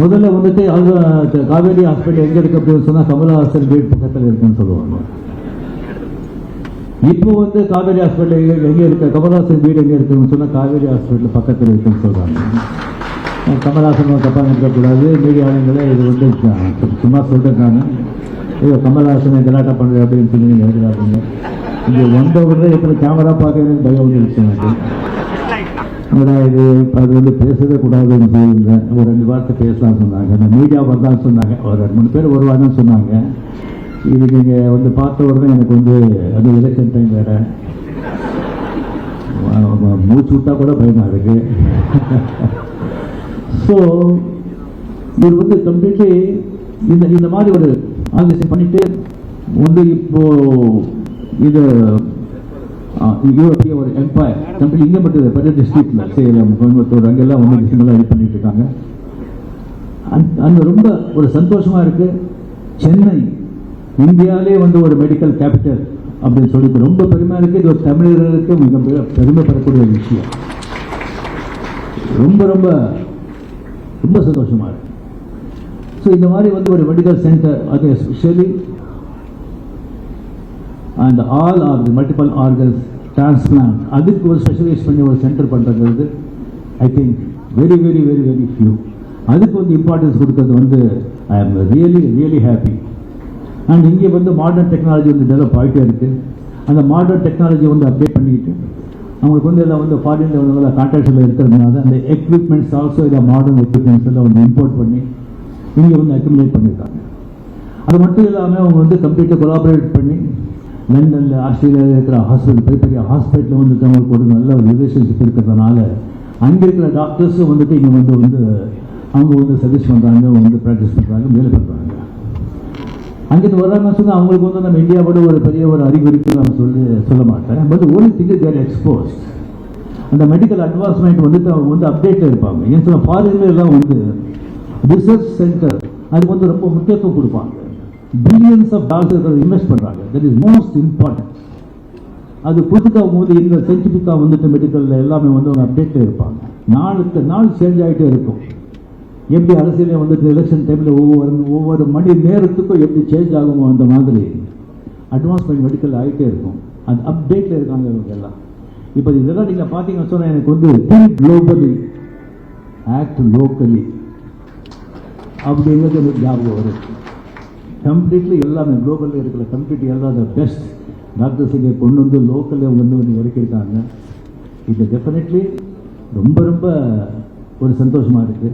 முதல்ல வந்துட்டு அவங்க காவேரி ஹாஸ்பிட்டல் எங்கே இருக்கு அப்படின்னு சொன்னால் கமலஹாசன் வீடு பக்கத்தில் இருக்குன்னு சொல்லுவாங்க. இப்போ வந்து காவேரி ஹாஸ்பிட்டல் எங்கே இருக்கு, கமலஹாசன் வீடு எங்கே இருக்குன்னு சொன்னால் காவேரி ஹாஸ்பிட்டல் பக்கத்தில் இருக்குன்னு சொல்கிறாங்க. கமலஹாசன் தப்பாக இருக்கக்கூடாது, மீடியா ஆளுங்களே இது வந்து சும்மா சொல்லிட்டுருக்காங்க. ஐயோ கமலஹாசனை கலாட்டா பண்ணுறது அப்படின்னு சொல்லி நீங்கள் எழுதுறாங்க. இங்கே வந்த உடனே இப்போ கேமரா பார்க்க எனக்கு பயம் வந்துருச்சு எனக்கு. இது அது வந்து பேசவே கூடாதுன்னு சொல்லியிருந்தேன். ஒரு 2 வார்த்தை பேசலாம் சொன்னாங்க. அந்த மீடியா வரதான் சொன்னாங்க. ஒரு 2-3 பேர் வருவாங்கன்னு சொன்னாங்க. இது நீங்கள் வந்து பார்த்த உடனே எனக்கு வந்து அது எலெக்ஷன் டைம் வேறு, மூச்சு விட்டா கூட பயமாக இருக்கு. ஸோ இது வந்து கம்ப்ளீட்லி இந்த மாதிரி ஒரு ஆர்கனைசேஷன் பண்ணிட்டு வந்து இப்போ இது யூரோப்பிய ஒரு எம்பையர் கம்பெனி இங்கே மட்டும் பெரிய டிஸ்ட்ரிக்டில் சேலம், கோயம்புத்தூர் அங்கெல்லாம் வந்து விஷயங்கள்லாம் இது பண்ணிட்டு இருக்காங்க. அந்த ரொம்ப ஒரு சந்தோஷமாக இருக்குது. சென்னை இந்தியாவிலே வந்து ஒரு மெடிக்கல் கேபிட்டல் அப்படின்னு சொல்லிட்டு ரொம்ப பெருமையாக இருக்குது. இது ஒரு தமிழர்களுக்கு மிக பெருமைப்படக்கூடிய ஒரு விஷயம். ரொம்ப ரொம்ப ரொம்ப சந்தோஷமாக இருக்குது. ஸோ இந்த மாதிரி வந்து ஒரு மெடிக்கல் சென்டர், அது especially and all organ multiple organs transplant, அதுக்கு ஒரு ஸ்பெஷலைஸ் பண்ணி ஒரு சென்டர் பண்ணுறது I think very very very very few. அதுக்கு வந்து இம்பார்ட்டன்ஸ் கொடுக்கறது வந்து ஐ am really really happy. And இங்கே வந்து மாடர்ன் டெக்னாலஜி வந்து டெவலப் ஆகிட்டே இருக்குது. அந்த மாடர்ன் டெக்னாலஜி வந்து அப்டேட் பண்ணிக்கிட்டு அவங்களுக்கு வந்து எல்லாம் வந்து ஃபாரினில் வந்து கான்ட்ராக்டில் இருக்கிறதுனால அந்த எக்யூப்மெண்ட்ஸ் ஆல்சோ இதை மாடர்ன் எக்யூப்மெண்ட்ஸ் எல்லாம் வந்து இம்போர்ட் பண்ணி இங்கே வந்து அக்யூமுலேட் பண்ணியிருக்காங்க. அது மட்டும் இல்லாமல் அவங்க வந்து கம்ப்ளீட்டாக கொலாபரேட் பண்ணி லண்டனில் ஆஸ்திரேலியாவில் இருக்கிற ஹாஸ்பிட்டல் பெரிய பெரிய ஹாஸ்பிட்டலில் வந்துட்டு அவங்களுக்கு ஒரு நல்ல ஒரு ரிலேஷன்ஷிப் இருக்கிறதுனால அங்கே இருக்கிற டாக்டர்ஸும் வந்துட்டு இங்கே வந்து அவங்க வந்து சஜஸ்ட் பண்ணுறாங்க, வந்து ப்ராக்டிஸ் பண்ணுறாங்க, மேலே பண்ணுறாங்க. அங்கேருந்து வர்றாங்கன்னு சொன்னால் அவங்களுக்கு வந்து நம்ம இந்தியாவோட ஒரு பெரிய ஒரு அறிகுறிக்கு நான் சொல்ல மாட்டேன். But only thing is there expose. அந்த மெடிக்கல் அட்வான்ஸ்மெண்ட் வந்துட்டு அவங்க வந்து அப்டேட்டில் இருப்பாங்க. ஏன்னு சொன்னால் ஃபாரின்ல எல்லாம் வந்து ரிசர்ச் சென்டர் அதுக்கு வந்து ரொம்ப முக்கியத்துவம் கொடுப்பாங்க. பில்லியன்ஸ் ஆஃப் டாலர்ஸ் இன்வெஸ்ட் பண்ணுறாங்க. That is most important. அது புதுக்காக போது இந்த சயின்டிஃபிக்காக வந்துட்டு மெடிக்கலில் எல்லாமே வந்து அவங்க அப்டேட்டில் இருப்பாங்க. நாளுக்கு நாள் சேஞ்ச் ஆகிட்டே இருக்கும். எப்படி அரசியலே வந்துட்டு எலெக்ஷன் டைமில் ஒவ்வொரு மணி நேரத்துக்கும் எப்படி சேஞ்ச் ஆகுமோ அந்த மாதிரி அட்வான்ஸ்மெண்ட் மெடிக்கல் ஆகிட்டே இருக்கும். அது அப்டேட்டில் இருக்காங்க இவங்க எல்லாம். இப்போ இதெல்லாம் நீங்கள் பார்த்தீங்கன்னு சொன்னால் எனக்கு வந்து திங்க் குளோபலி ஆக்ட் லோக்கலி அப்படிங்கிறது எனக்கு ஞாபகம் வருது. கம்ப்ளீட்லி எல்லாமே குளோபலில் இருக்கிற கம்ப்ளீட் எல்லாம் பெஸ்ட் டாக்டர்ஸ் இங்கே கொண்டு வந்து லோக்கலில் வந்து இறக்கியிருக்காங்க. இது டெஃபினெட்லி ரொம்ப ரொம்ப ஒரு சந்தோஷமாக இருக்குது.